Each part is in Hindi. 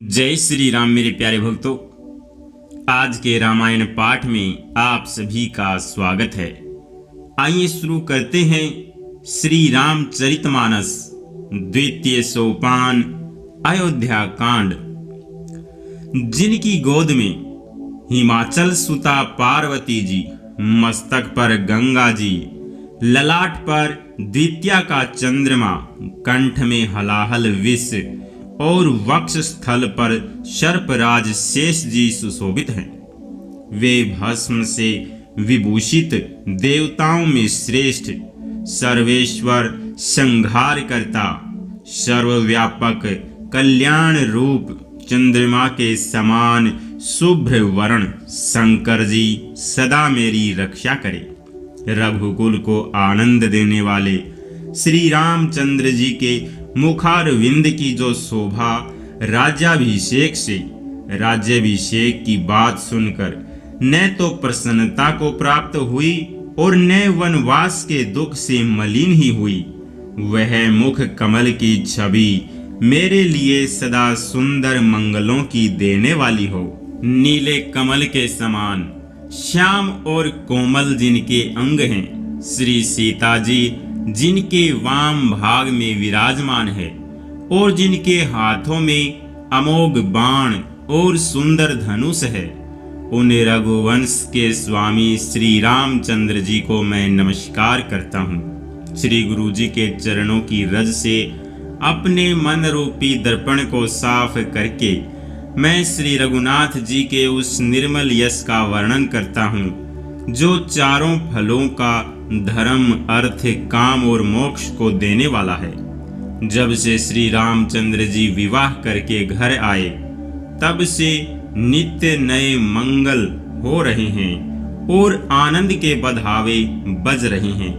जय श्री राम मेरे प्यारे भक्तों। आज के रामायण पाठ में आप सभी का स्वागत है। आइए शुरू करते हैं श्री रामचरितमानस द्वितीय सोपान अयोध्या कांड। जिनकी गोद में हिमाचल सुता पार्वती जी, मस्तक पर गंगा जी, ललाट पर द्वितीया का चंद्रमा, कंठ में हलाहल विष और वक्ष स्थल पर सर्पराज शेष जी सुशोभित हैं। वे भस्म से विभूषित देवताओं में श्रेष्ठ, सर्वेश्वर, संहार करता, सर्वव्यापक, कल्याण रूप, चंद्रमा के समान शुभ्र वर्ण शंकर जी सदा मेरी रक्षा करे। रघुकुल को आनंद देने वाले श्री रामचंद्र जी के मुखारविंद की जो शोभा राज्याभिषेक से राज्याभिषेक की बात सुनकर न तो प्रसन्नता को प्राप्त हुई और न वनवास के दुख से मलिन ही हुई, वह मुख कमल की छवि मेरे लिए सदा सुंदर मंगलों की देने वाली हो। नीले कमल के समान श्याम और कोमल जिनके अंग हैं, श्री सीता जी जिनके वाम भाग में विराजमान है और जिनके हाथों में अमोघ बाण और सुंदर धनुष है, उन रघुवंश के स्वामी श्री रामचंद्र जी को मैं नमस्कार करता हूँ। श्री गुरु जी के चरणों की रज से अपने मन रूपी दर्पण को साफ करके मैं श्री रघुनाथ जी के उस निर्मल यश का वर्णन करता हूँ जो चारों फलों का धर्म, अर्थ, काम और मोक्ष को देने वाला है। जब से श्री रामचंद्र जी विवाह करके घर आए तब से नित्य नए मंगल हो रहे हैं और आनंद के बधावे बज रहे हैं।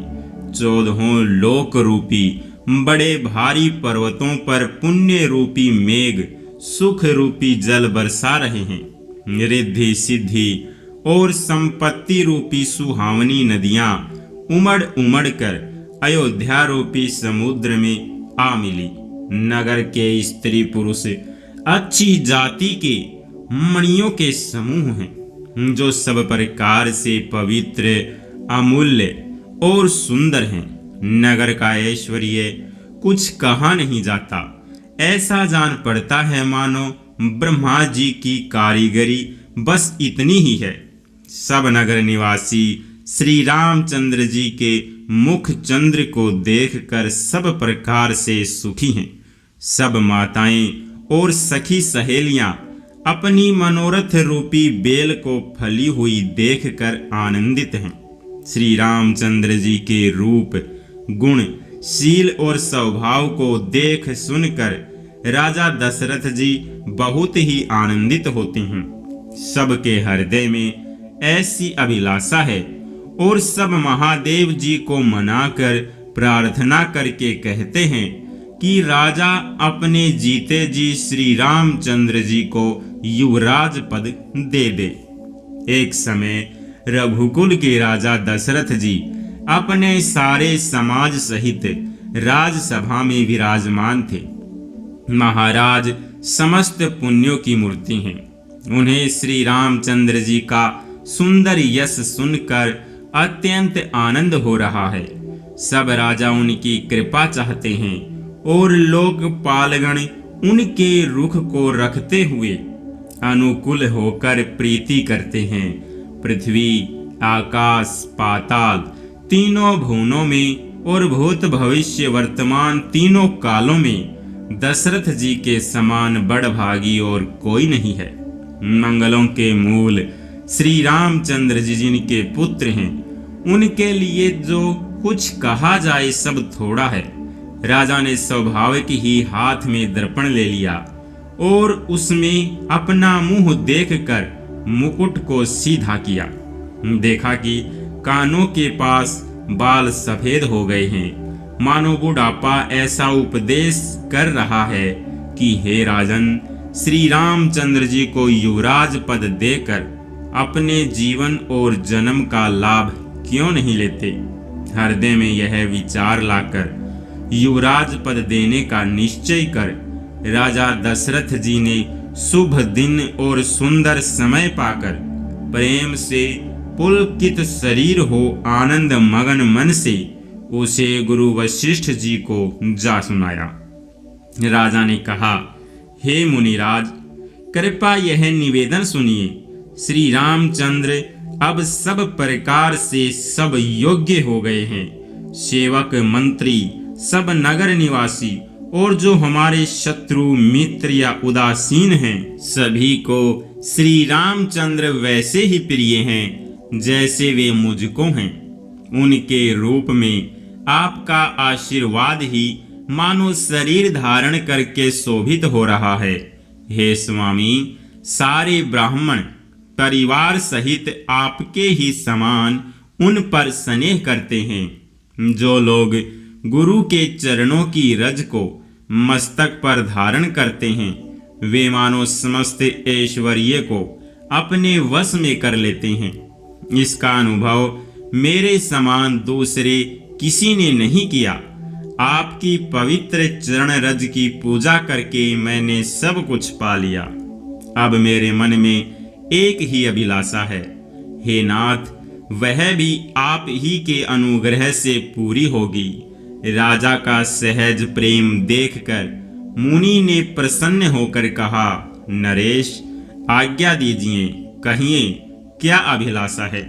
14 लोक रूपी बड़े भारी पर्वतों पर पुण्य रूपी मेघ सुख रूपी जल बरसा रहे हैं। रिद्धि सिद्धि और संपत्ति रूपी सुहावनी नदियां उमड़ उमड़ कर अयोध्या रूपी समुद्र में आ मिली। नगर के स्त्री पुरुष अच्छी जाति के मणियों के समूह हैं जो सब प्रकार से पवित्र, अमूल्य और सुंदर हैं। नगर का ऐश्वर्य कुछ कहा नहीं जाता, ऐसा जान पड़ता है मानो ब्रह्मा जी की कारीगरी बस इतनी ही है। सब नगर निवासी श्री रामचंद्र जी के मुख चंद्र को देखकर सब प्रकार से सुखी हैं। सब माताएं और सखी सहेलियां अपनी मनोरथ रूपी बेल को फली हुई देखकर आनंदित हैं। श्री रामचंद्र जी के रूप, गुण, शील और स्वभाव को देख सुनकर राजा दशरथ जी बहुत ही आनंदित होते हैं। सबके हृदय में ऐसी अभिलाषा है और सब महादेव जी को मनाकर प्रार्थना करके कहते हैं कि राजा अपने जीते जी श्री रामचंद्र जी को युवराज पद दे दे। एक समय रघुकुल के राजा दशरथ जी अपने सारे समाज सहित राजसभा में विराजमान थे। महाराज समस्त पुण्यों की मूर्ति हैं। उन्हें श्री रामचंद्र जी का सुंदर यश सुनकर अत्यंत आनंद हो रहा है। सब राजा उनकी कृपा चाहते हैं और लोकपालगण उनके रुख को रखते हुए अनुकूल होकर प्रीति करते हैं। पृथ्वी, आकाश, पाताल तीनों भुवनों में और भूत भविष्य वर्तमान तीनों कालों में दशरथ जी के समान बड़भागी और कोई नहीं है। मंगलों के मूल श्री रामचंद्र जी जिनके पुत्र हैं, उनके लिए जो कुछ कहा जाए सब थोड़ा है। राजा ने स्वाभाविक ही हाथ में दर्पण ले लिया और उसमें अपना मुंह देखकर मुकुट को सीधा किया। देखा कि कानों के पास बाल सफेद हो गए हैं, मानो बुढ़ापा ऐसा उपदेश कर रहा है कि हे राजन, श्री रामचंद्र जी को युवराज पद देकर अपने जीवन और जन्म का लाभ क्यों नहीं लेते। हृदय में यह विचार लाकर युवराज पद देने का निश्चय कर राजा दशरथ जी ने शुभ दिन और सुंदर समय पाकर प्रेम से पुलकित शरीर हो आनंद मगन मन से उसे गुरु वशिष्ठ जी को जा सुनाया। राजा ने कहा, हे मुनिराज, कृपया यह निवेदन सुनिए। श्री रामचंद्र अब सब प्रकार से सब योग्य हो गए हैं। सेवक मंत्री, सब नगर निवासी और जो हमारे शत्रु मित्र या उदासीन हैं, सभी को श्री रामचंद्र वैसे ही प्रिय हैं जैसे वे मुझको हैं। उनके रूप में आपका आशीर्वाद ही मानो शरीर धारण करके शोभित हो रहा है। हे स्वामी, सारे ब्राह्मण परिवार सहित आपके ही समान उन पर स्नेह करते हैं। जो लोग गुरु के चरणों की रज को मस्तक पर धारण करते हैं, वे मानो समस्त ऐश्वर्य को अपने वश में कर लेते हैं। इसका अनुभव मेरे समान दूसरे किसी ने नहीं किया। आपकी पवित्र चरण रज की पूजा करके मैंने सब कुछ पा लिया। अब मेरे मन में एक ही अभिलाषा है, हे नाथ, वह भी आप ही के अनुग्रह से पूरी होगी। राजा का सहज प्रेम देखकर मुनि ने प्रसन्न होकर कहा, नरेश, आज्ञा दीजिए, कहिए क्या अभिलाषा है।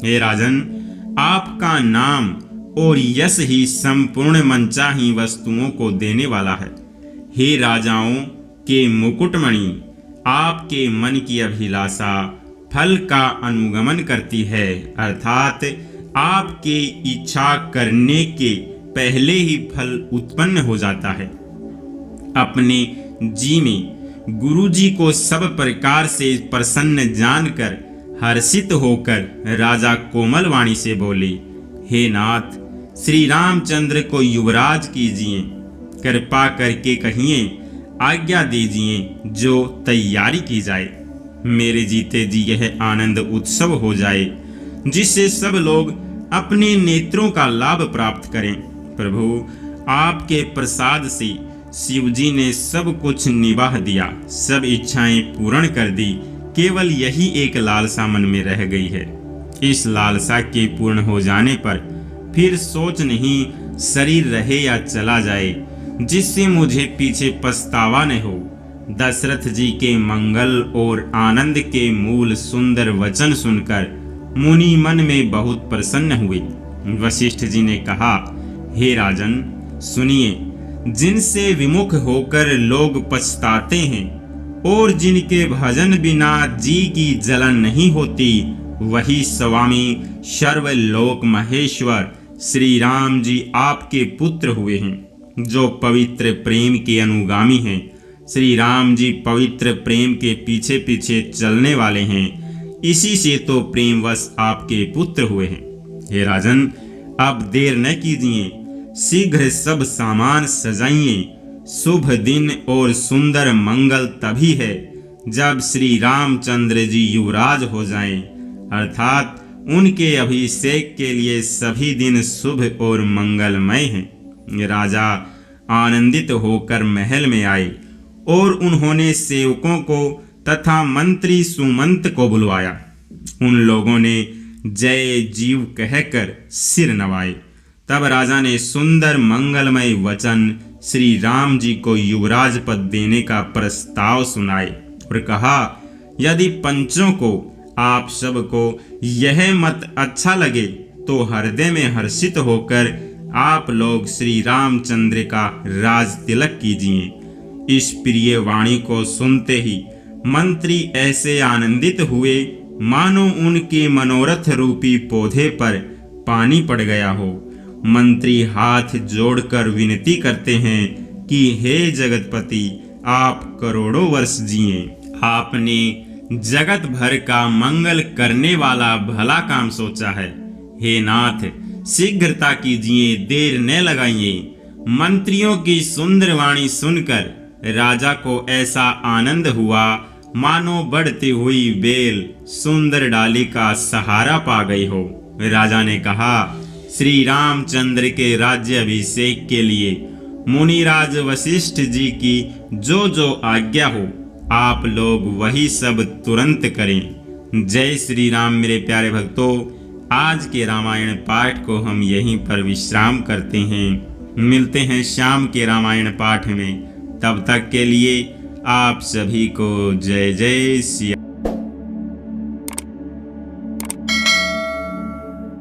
हे राजन, आपका नाम और यश ही संपूर्ण मनचाही वस्तुओं को देने वाला है। हे राजाओं के मुकुटमणि, आपके मन की अभिलाषा फल का अनुगमन करती है, अर्थात आपके इच्छा करने के पहले ही फल उत्पन्न हो जाता है। अपने जी में गुरु जी को सब प्रकार से प्रसन्न जानकर हर्षित होकर राजा कोमल वाणी से बोले, हे नाथ, श्री रामचंद्र को युवराज कीजिए। कृपा करके कहिए, आज्ञा दीजिए जो तैयारी की जाए। मेरे जीते जी यह आनंद उत्सव हो जाए जिससे सब लोग अपने नेत्रों का लाभ प्राप्त करें। प्रभु, आपके प्रसाद से शिव जी ने सब कुछ निभा दिया, सब इच्छाएं पूर्ण कर दी। केवल यही एक लालसा मन में रह गई है। इस लालसा के पूर्ण हो जाने पर फिर सोच नहीं, शरीर रहे या चला जाए, जिससे मुझे पीछे पछतावा न हो। दशरथ जी के मंगल और आनंद के मूल सुंदर वचन सुनकर मुनि मन में बहुत प्रसन्न हुए। वशिष्ठ जी ने कहा, हे राजन, सुनिए, जिनसे विमुख होकर लोग पछताते हैं और जिनके भजन बिना जी की जलन नहीं होती, वही स्वामी सर्वलोक महेश्वर श्री राम जी आपके पुत्र हुए हैं, जो पवित्र प्रेम के अनुगामी हैं। श्री राम जी पवित्र प्रेम के पीछे पीछे चलने वाले हैं, इसी से तो प्रेमवश आपके पुत्र हुए हैं। हे राजन, अब देर न कीजिए, शीघ्र सब सामान सजाइए। शुभ दिन और सुंदर मंगल तभी है जब श्री रामचंद्र जी युवराज हो जाएं, अर्थात उनके अभिषेक के लिए सभी दिन शुभ और मंगलमय हैं। राजा आनंदित होकर महल में आए और उन्होंने सेवकों को तथा मंत्री सुमंत को बुलवाया। उन लोगों ने जय जीव कहकर सिर नवाए। तब राजा ने सुंदर मंगलमय वचन श्री राम जी को युवराज पद देने का प्रस्ताव सुनाए और कहा, यदि पंचों को, आप सबको यह मत अच्छा लगे तो हृदय में हर्षित होकर आप लोग श्री रामचंद्र का राज तिलक कीजिए। इस प्रिय वाणी को सुनते ही मंत्री ऐसे आनंदित हुए मानो उनके मनोरथ रूपी पौधे पर पानी पड़ गया हो। मंत्री हाथ जोड़कर विनती करते हैं कि हे जगतपति, आप करोड़ों वर्ष जिए। आपने जगत भर का मंगल करने वाला भला काम सोचा है। हे नाथ, शीघ्रता कीजिए, देर न लगाइए। मंत्रियों की सुंदर वाणी सुनकर राजा को ऐसा आनंद हुआ मानो बढ़ती हुई बेल सुंदर डाली का सहारा पा गई हो। राजा ने कहा, श्री रामचंद्र के राज्य अभिषेक के लिए मुनिराज वशिष्ठ जी की जो जो आज्ञा हो आप लोग वही सब तुरंत करें। जय श्री राम मेरे प्यारे भक्तों। आज के रामायण पाठ को हम यहीं पर विश्राम करते हैं। मिलते हैं शाम के रामायण पाठ में। तब तक के लिए आप सभी को जय जय श्री